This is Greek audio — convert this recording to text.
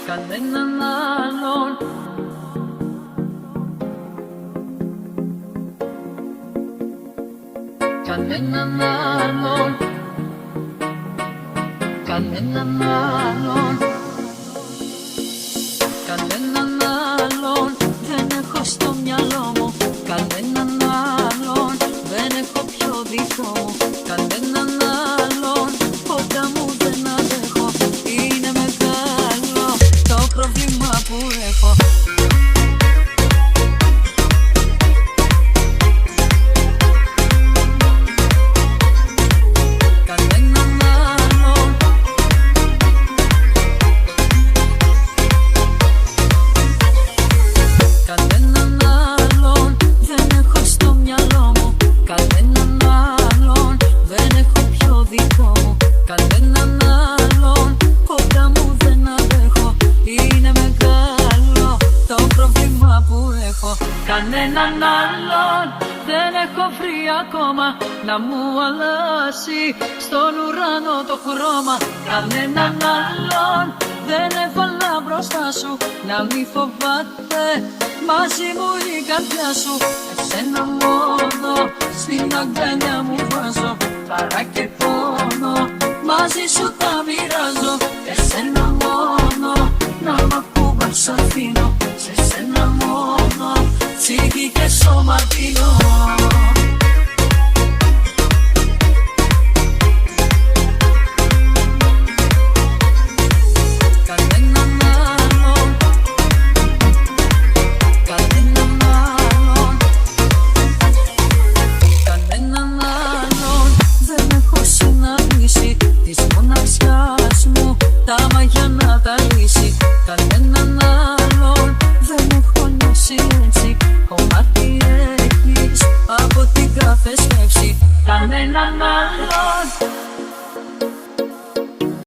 κανέναν άλλον. Κανέναν άλλον, κανέναν άλλον, κανέναν άλλον δεν έχω στο μυαλό μου. Κανέναν άλλον δεν έχω πιο δικό μου. Κανέναν άλλον κοντά μου δεν αντέχω. Είναι μεγάλο το πρόβλημα που έχω. Κανέναν άλλον δεν έχω βρει ακόμα να μου αλλάσει στον ουρανό το χρώμα. Κανέναν άλλον δεν έβαλα μπροστά σου να μη φοβάται μαζί μου η καρδιά σου. Εσένα μόνο στην αγκαλιά μου βάζω, χαρά και πόνο μαζί σου τα μοιράζω. Εσένα μόνο να μ' ακούγας αφήνω, σε σένα μόνο ψυχή και σώμα δίνω. Κανέναν άλλον, κανέναν άλλον, κανέναν άλλον δεν έχω συναντήσει της μοναξιάς μου τα μαγιά να τα λύσει. Κανέναν άλλον δεν έχω νιώσει έτσι, κομμάτι έχεις από την κάθε σκέψη. Κανέναν άλλον